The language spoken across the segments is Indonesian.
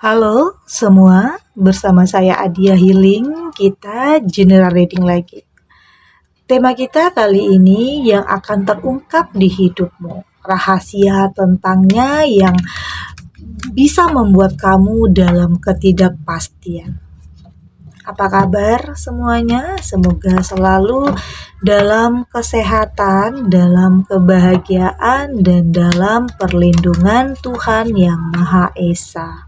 Halo semua, bersama saya Adia Healing, kita general reading lagi. Tema kita kali ini yang akan terungkap di hidupmu, rahasia tentangnya yang bisa membuat kamu dalam ketidakpastian. Apa kabar semuanya? Semoga selalu dalam kesehatan, dalam kebahagiaan, dan dalam perlindungan Tuhan Yang Maha Esa.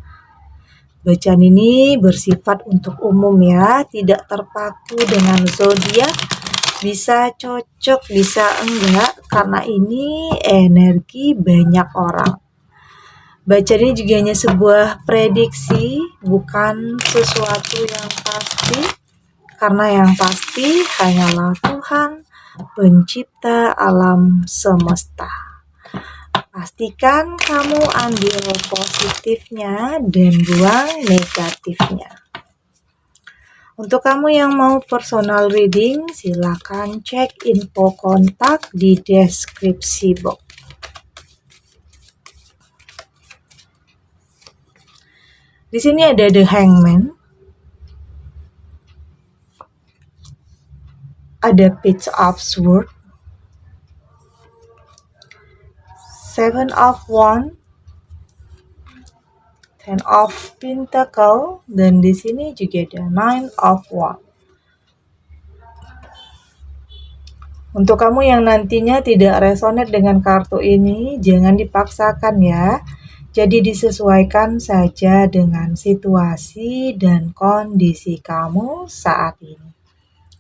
Bacaan ini bersifat untuk umum ya, tidak terpaku dengan zodiak, bisa cocok, bisa enggak, karena ini energi banyak orang. Bacaan ini juga hanya sebuah prediksi, bukan sesuatu yang pasti, karena yang pasti hanyalah Tuhan, pencipta alam semesta. Pastikan kamu ambil positifnya dan buang negatifnya. Untuk kamu yang mau personal reading, silakan cek info kontak di deskripsi box. Di sini ada The Hangman, ada Page of Swords, Seven of Wands, Ten of Pentacle, dan di sini juga ada Nine of Wands. Untuk kamu yang nantinya tidak resonate dengan kartu ini, jangan dipaksakan ya. Jadi disesuaikan saja dengan situasi dan kondisi kamu saat ini.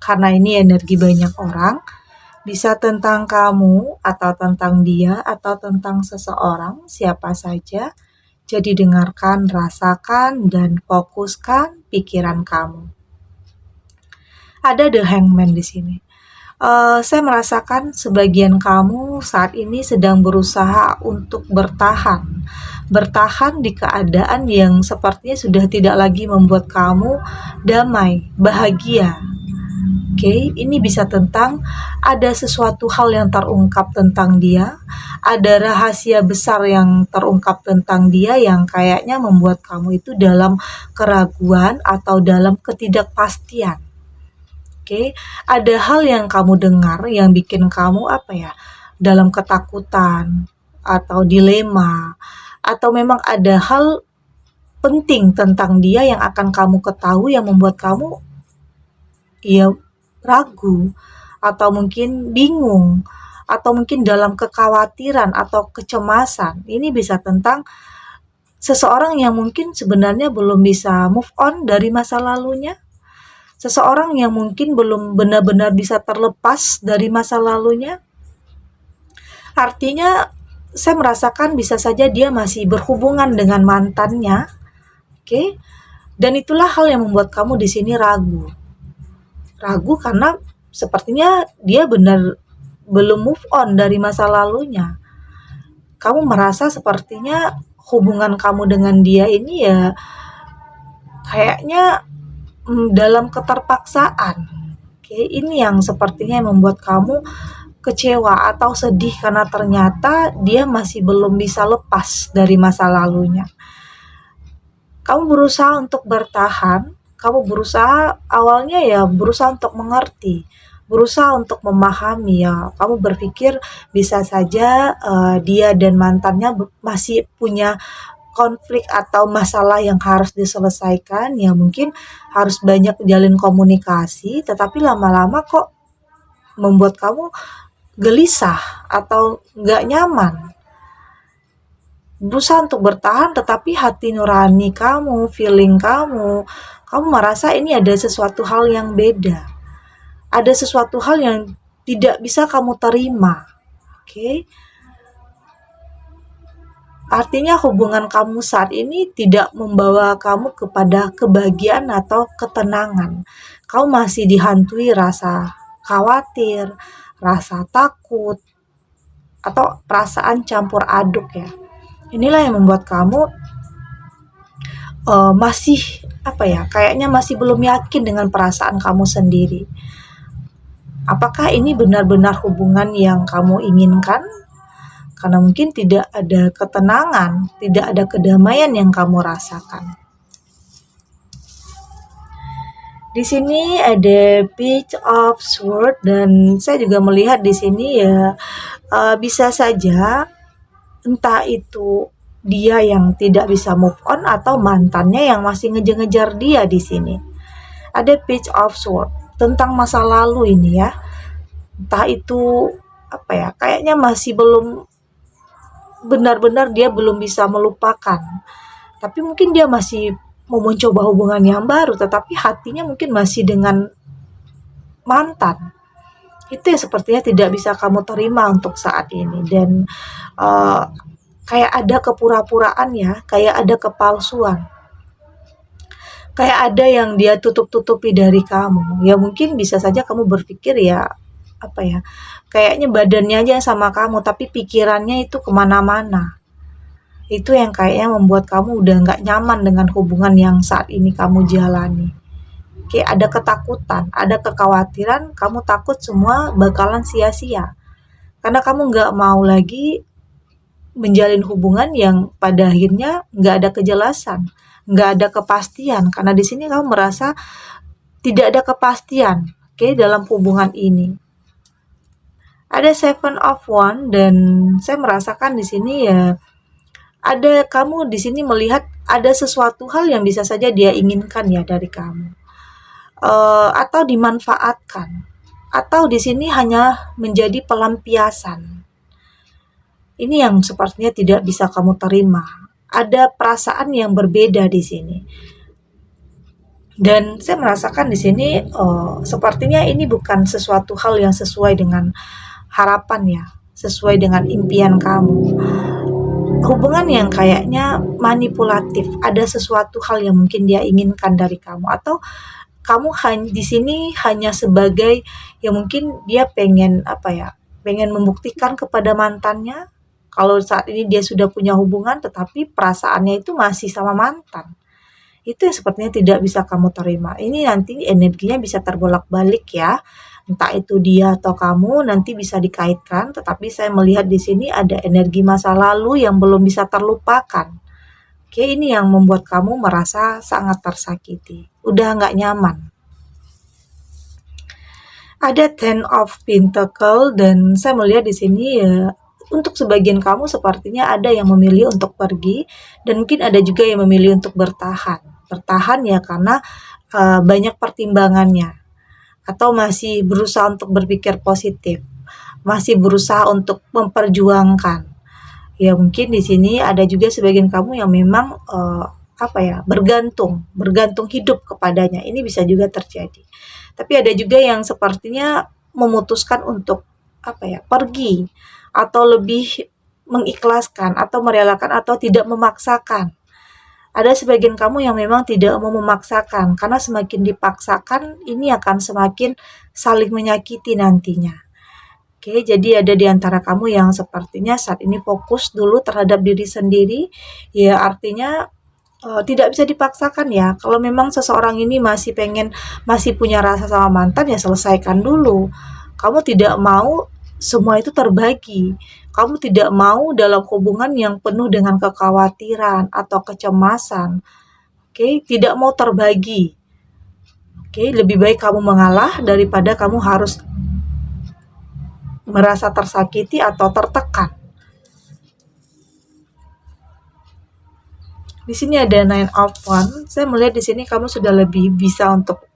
Karena ini energi banyak orang, bisa tentang kamu, atau tentang dia, atau tentang seseorang, siapa saja. Jadi dengarkan, rasakan, dan fokuskan pikiran kamu. Ada The Hangman di sini. Saya merasakan sebagian kamu saat ini sedang berusaha untuk bertahan di keadaan yang sepertinya sudah tidak lagi membuat kamu damai, bahagia. Oke, ini bisa tentang ada sesuatu hal yang terungkap tentang dia, ada rahasia besar yang terungkap tentang dia yang kayaknya membuat kamu itu dalam keraguan atau dalam ketidakpastian. Oke, ada hal yang kamu dengar yang bikin kamu dalam ketakutan atau dilema, atau memang ada hal penting tentang dia yang akan kamu ketahui yang membuat kamu ragu, atau mungkin bingung, atau mungkin dalam kekhawatiran atau kecemasan. Ini bisa tentang seseorang yang mungkin sebenarnya belum bisa move on dari masa lalunya, seseorang yang mungkin belum benar-benar bisa terlepas dari masa lalunya. Artinya saya merasakan bisa saja dia masih berhubungan dengan mantannya, oke? Dan itulah hal yang membuat kamu di sini ragu karena sepertinya dia benar belum move on dari masa lalunya. Kamu merasa sepertinya hubungan kamu dengan dia ini ya kayaknya dalam keterpaksaan. Oke, ini yang sepertinya membuat kamu kecewa atau sedih karena ternyata dia masih belum bisa lepas dari masa lalunya. Kamu berusaha untuk bertahan, kamu berusaha untuk mengerti, berusaha untuk memahami ya. Kamu berpikir bisa saja dia dan mantannya masih punya konflik atau masalah yang harus diselesaikan, ya mungkin harus banyak jalin komunikasi, tetapi lama-lama kok membuat kamu gelisah atau nggak nyaman. Berusaha untuk bertahan, tetapi hati nurani kamu, feeling kamu merasa ini ada sesuatu hal yang beda. Ada sesuatu hal yang tidak bisa kamu terima. Oke? Artinya hubungan kamu saat ini tidak membawa kamu kepada kebahagiaan atau ketenangan. Kamu masih dihantui rasa khawatir, rasa takut, atau perasaan campur aduk ya. Inilah yang membuat kamu kayaknya masih belum yakin dengan perasaan kamu sendiri. Apakah ini benar-benar hubungan yang kamu inginkan? Karena mungkin tidak ada ketenangan, tidak ada kedamaian yang kamu rasakan. Di sini ada Page of Swords dan saya juga melihat di sini ya bisa saja entah itu dia yang tidak bisa move on atau mantannya yang masih ngejar-ngejar dia di sini. Ada Page of Swords tentang masa lalu ini ya. Entah itu apa ya, kayaknya masih belum benar-benar dia belum bisa melupakan. Tapi mungkin dia masih mau mencoba hubungan yang baru, tetapi hatinya mungkin masih dengan mantan. Itu yang sepertinya tidak bisa kamu terima untuk saat ini. Dan uh, kayak ada kepura-puraan ya, kayak ada kepalsuan. Kayak ada yang dia tutup-tutupi dari kamu. Ya mungkin bisa saja kamu berpikir ya, apa ya, kayaknya badannya aja sama kamu, tapi pikirannya itu kemana-mana. Itu yang kayaknya membuat kamu udah nggak nyaman dengan hubungan yang saat ini kamu jalani. Kayak ada ketakutan, ada kekhawatiran, kamu takut semua bakalan sia-sia. Karena kamu nggak mau lagi menjalin hubungan yang pada akhirnya nggak ada kejelasan, nggak ada kepastian. Karena di sini kamu merasa tidak ada kepastian, dalam hubungan ini. Ada Seven of Wands dan saya merasakan di sini ya ada kamu di sini melihat ada sesuatu hal yang bisa saja dia inginkan ya dari kamu. Atau dimanfaatkan. Atau di sini hanya menjadi pelampiasan. Ini yang sepertinya tidak bisa kamu terima. Ada perasaan yang berbeda di sini. Dan saya merasakan di sini sepertinya ini bukan sesuatu hal yang sesuai dengan harapan ya, sesuai dengan impian kamu. Hubungan yang kayaknya manipulatif, ada sesuatu hal yang mungkin dia inginkan dari kamu atau kamu di sini hanya sebagai yang mungkin dia pengen apa ya, pengen membuktikan kepada mantannya kalau saat ini dia sudah punya hubungan tetapi perasaannya itu masih sama mantan. Itu yang sepertinya tidak bisa kamu terima. Ini nanti energinya bisa terbolak-balik ya. Entah itu dia atau kamu nanti bisa dikaitkan, tetapi saya melihat di sini ada energi masa lalu yang belum bisa terlupakan. Ini yang membuat kamu merasa sangat tersakiti. Udah nggak nyaman. Ada Ten of Pentacle dan saya melihat di sini ya untuk sebagian kamu sepertinya ada yang memilih untuk pergi dan mungkin ada juga yang memilih untuk bertahan. Bertahan ya karena banyak pertimbangannya atau masih berusaha untuk berpikir positif, masih berusaha untuk memperjuangkan. Ya mungkin di sini ada juga sebagian kamu yang memang bergantung hidup kepadanya. Ini bisa juga terjadi. Tapi ada juga yang sepertinya memutuskan untuk pergi atau lebih mengikhlaskan atau merelakan atau tidak memaksakan. Ada sebagian kamu yang memang tidak mau memaksakan karena semakin dipaksakan ini akan semakin saling menyakiti nantinya. Jadi ada di antara kamu yang sepertinya saat ini fokus dulu terhadap diri sendiri. Ya artinya tidak bisa dipaksakan ya. Kalau memang seseorang ini masih punya rasa sama mantan ya selesaikan dulu. Kamu tidak mau semua itu terbagi. Kamu tidak mau dalam hubungan yang penuh dengan kekhawatiran atau kecemasan. Tidak mau terbagi. Lebih baik kamu mengalah daripada kamu harus merasa tersakiti atau tertekan. Di sini ada Nine of Wands. Saya melihat di sini kamu sudah lebih bisa untuk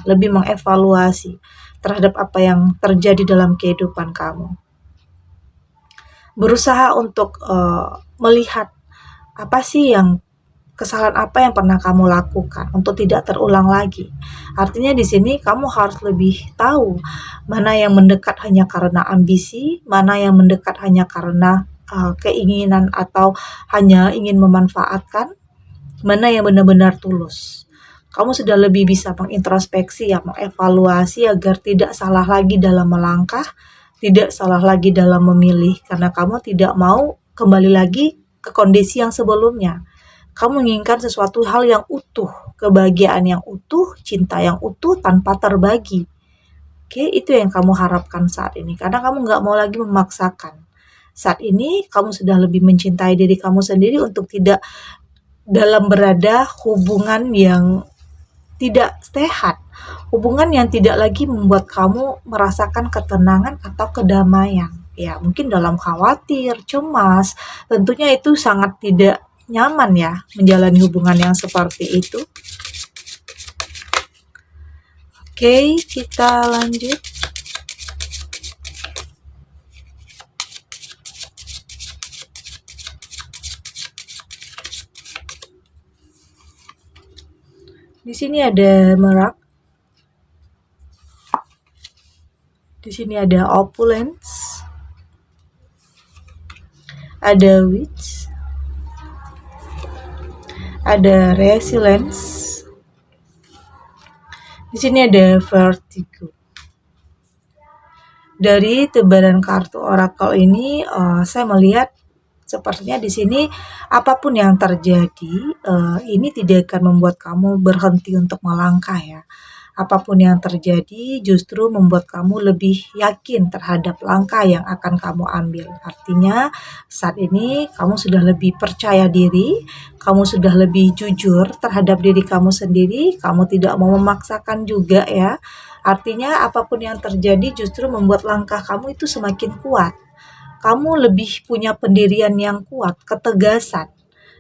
lebih mengevaluasi terhadap apa yang terjadi dalam kehidupan kamu. Berusaha untuk melihat apa sih kesalahan apa yang pernah kamu lakukan untuk tidak terulang lagi. Artinya di sini kamu harus lebih tahu mana yang mendekat hanya karena ambisi, mana yang mendekat hanya karena keinginan atau hanya ingin memanfaatkan, mana yang benar-benar tulus. Kamu sudah lebih bisa mengintrospeksi ya, mengevaluasi agar tidak salah lagi dalam melangkah, tidak salah lagi dalam memilih karena kamu tidak mau kembali lagi ke kondisi yang sebelumnya. Kamu menginginkan sesuatu hal yang utuh, kebahagiaan yang utuh, cinta yang utuh tanpa terbagi. Itu yang kamu harapkan saat ini karena kamu nggak mau lagi memaksakan. Saat ini kamu sudah lebih mencintai diri kamu sendiri untuk tidak dalam berada hubungan yang tidak sehat, hubungan yang tidak lagi membuat kamu merasakan ketenangan atau kedamaian. Ya, mungkin dalam khawatir, cemas, tentunya itu sangat tidak nyaman ya menjalani hubungan yang seperti itu. Oke, kita lanjut. Di sini ada merak. Di sini ada opulence. Ada witch. Ada resilience. Di sini ada vertigo. Dari tebaran kartu oracle ini, saya melihat sepertinya di sini apapun yang terjadi, ini tidak akan membuat kamu berhenti untuk melangkah ya. Apapun yang terjadi justru membuat kamu lebih yakin terhadap langkah yang akan kamu ambil. Artinya saat ini kamu sudah lebih percaya diri, kamu sudah lebih jujur terhadap diri kamu sendiri, kamu tidak mau memaksakan juga ya. Artinya apapun yang terjadi justru membuat langkah kamu itu semakin kuat. Kamu lebih punya pendirian yang kuat, ketegasan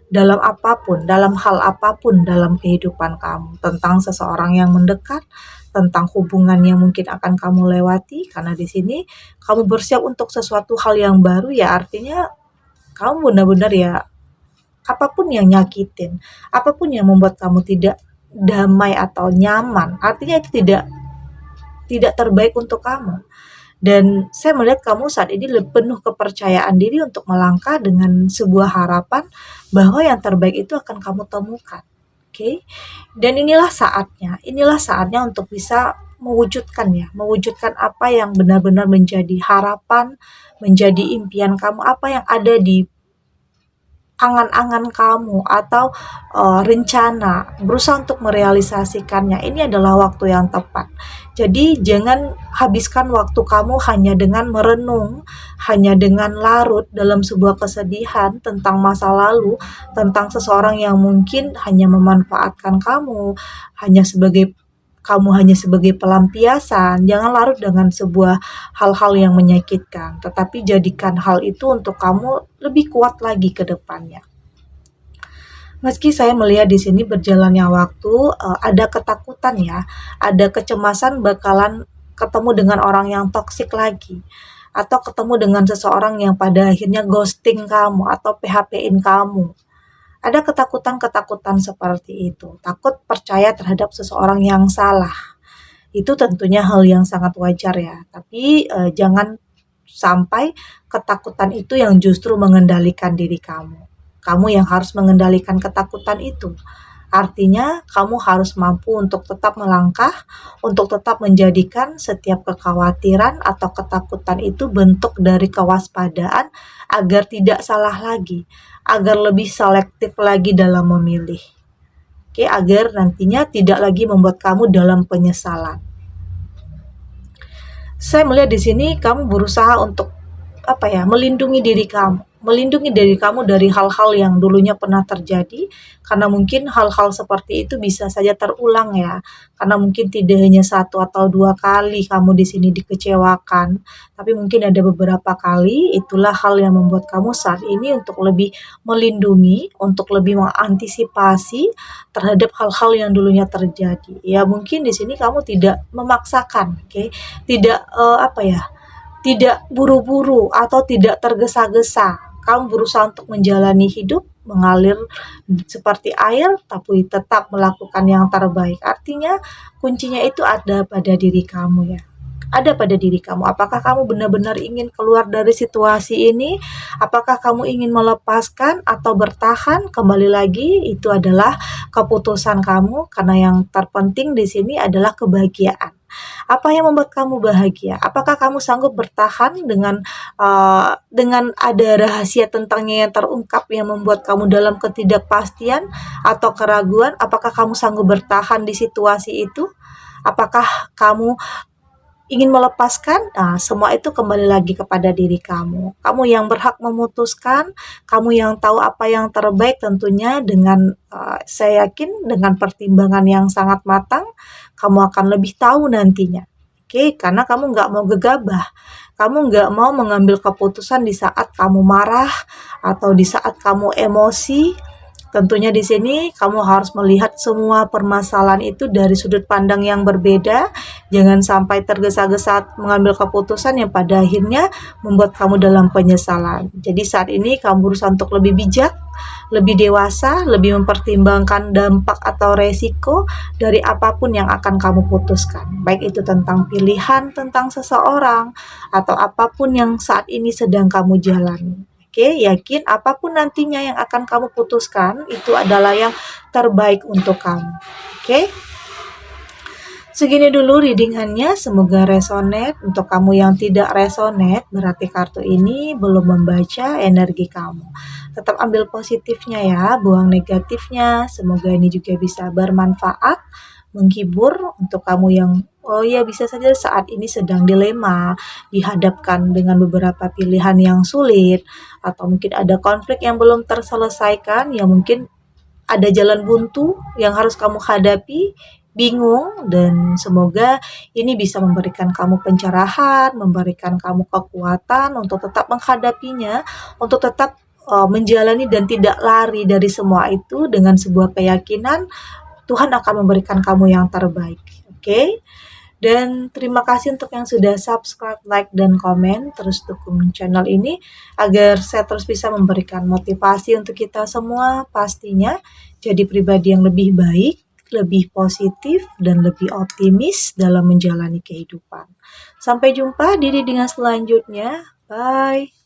dalam apapun, dalam hal apapun dalam kehidupan kamu, tentang seseorang yang mendekat, tentang hubungan yang mungkin akan kamu lewati, karena di sini kamu bersiap untuk sesuatu hal yang baru ya, artinya kamu benar-benar ya, apapun yang nyakitin, apapun yang membuat kamu tidak damai atau nyaman, artinya itu tidak terbaik untuk kamu. Dan saya melihat kamu saat ini penuh kepercayaan diri untuk melangkah dengan sebuah harapan bahwa yang terbaik itu akan kamu temukan. Oke. Dan inilah saatnya untuk bisa mewujudkan apa yang benar-benar menjadi harapan, menjadi impian kamu, apa yang ada di angan-angan kamu atau rencana, berusaha untuk merealisasikannya. Ini adalah waktu yang tepat. Jadi jangan habiskan waktu kamu hanya dengan merenung, hanya dengan larut dalam sebuah kesedihan tentang masa lalu, tentang seseorang yang mungkin hanya memanfaatkan kamu hanya sebagai pelampiasan. Jangan larut dengan sebuah hal-hal yang menyakitkan, tetapi jadikan hal itu untuk kamu lebih kuat lagi ke depannya. Meski saya melihat di sini berjalannya waktu, ada ketakutan ya, ada kecemasan bakalan ketemu dengan orang yang toksik lagi, atau ketemu dengan seseorang yang pada akhirnya ghosting kamu atau PHP-in kamu. Ada ketakutan-ketakutan seperti itu, takut percaya terhadap seseorang yang salah. Itu tentunya hal yang sangat wajar ya, tapi jangan sampai ketakutan itu yang justru mengendalikan diri kamu. Kamu yang harus mengendalikan ketakutan itu. Artinya kamu harus mampu untuk tetap melangkah, untuk tetap menjadikan setiap kekhawatiran atau ketakutan itu bentuk dari kewaspadaan agar tidak salah lagi, agar lebih selektif lagi dalam memilih. Oke, agar nantinya tidak lagi membuat kamu dalam penyesalan. Saya melihat di sini kamu berusaha untuk melindungi diri kamu dari hal-hal yang dulunya pernah terjadi, karena mungkin hal-hal seperti itu bisa saja terulang ya, karena mungkin tidak hanya 1 atau 2 kali kamu di sini dikecewakan, tapi mungkin ada beberapa kali. Itulah hal yang membuat kamu saat ini untuk lebih melindungi, untuk lebih mengantisipasi terhadap hal-hal yang dulunya terjadi. Ya mungkin di sini kamu tidak memaksakan, oke, tidak tidak buru-buru atau tidak tergesa-gesa. Kamu berusaha untuk menjalani hidup, mengalir seperti air, tapi tetap melakukan yang terbaik. Artinya kuncinya itu ada pada diri kamu ya. Ada pada diri kamu. Apakah kamu benar-benar ingin keluar dari situasi ini? Apakah kamu ingin melepaskan atau bertahan? Kembali lagi, itu adalah keputusan kamu, karena yang terpenting di sini adalah kebahagiaan. Apa yang membuat kamu bahagia? Apakah kamu sanggup bertahan dengan ada rahasia tentangnya yang terungkap yang membuat kamu dalam ketidakpastian atau keraguan? Apakah kamu sanggup bertahan di situasi itu? Apakah kamu ingin melepaskan, nah semua itu kembali lagi kepada diri kamu. Kamu yang berhak memutuskan, kamu yang tahu apa yang terbaik tentunya dengan saya yakin dengan pertimbangan yang sangat matang, kamu akan lebih tahu nantinya. Oke, karena kamu nggak mau gegabah, kamu nggak mau mengambil keputusan di saat kamu marah atau di saat kamu emosi. Tentunya di sini kamu harus melihat semua permasalahan itu dari sudut pandang yang berbeda. Jangan sampai tergesa-gesa mengambil keputusan yang pada akhirnya membuat kamu dalam penyesalan. Jadi saat ini kamu berusaha untuk lebih bijak, lebih dewasa, lebih mempertimbangkan dampak atau resiko dari apapun yang akan kamu putuskan. Baik itu tentang pilihan, tentang seseorang, atau apapun yang saat ini sedang kamu jalani. Oke, yakin apapun nantinya yang akan kamu putuskan itu adalah yang terbaik untuk kamu. Oke, segini dulu readingannya. Semoga resonate. Untuk kamu yang tidak resonate, berarti kartu ini belum membaca energi kamu. Tetap ambil positifnya ya, buang negatifnya. Semoga ini juga bisa bermanfaat, menghibur untuk kamu yang bisa saja saat ini sedang dilema, dihadapkan dengan beberapa pilihan yang sulit, atau mungkin ada konflik yang belum terselesaikan, yang mungkin ada jalan buntu yang harus kamu hadapi, bingung, dan semoga ini bisa memberikan kamu pencerahan, memberikan kamu kekuatan untuk tetap menghadapinya, untuk tetap menjalani dan tidak lari dari semua itu dengan sebuah keyakinan Tuhan akan memberikan kamu yang terbaik. Oke? Dan terima kasih untuk yang sudah subscribe, like, dan komen. Terus dukung channel ini agar saya terus bisa memberikan motivasi untuk kita semua pastinya jadi pribadi yang lebih baik, lebih positif, dan lebih optimis dalam menjalani kehidupan. Sampai jumpa di readingan selanjutnya. Bye.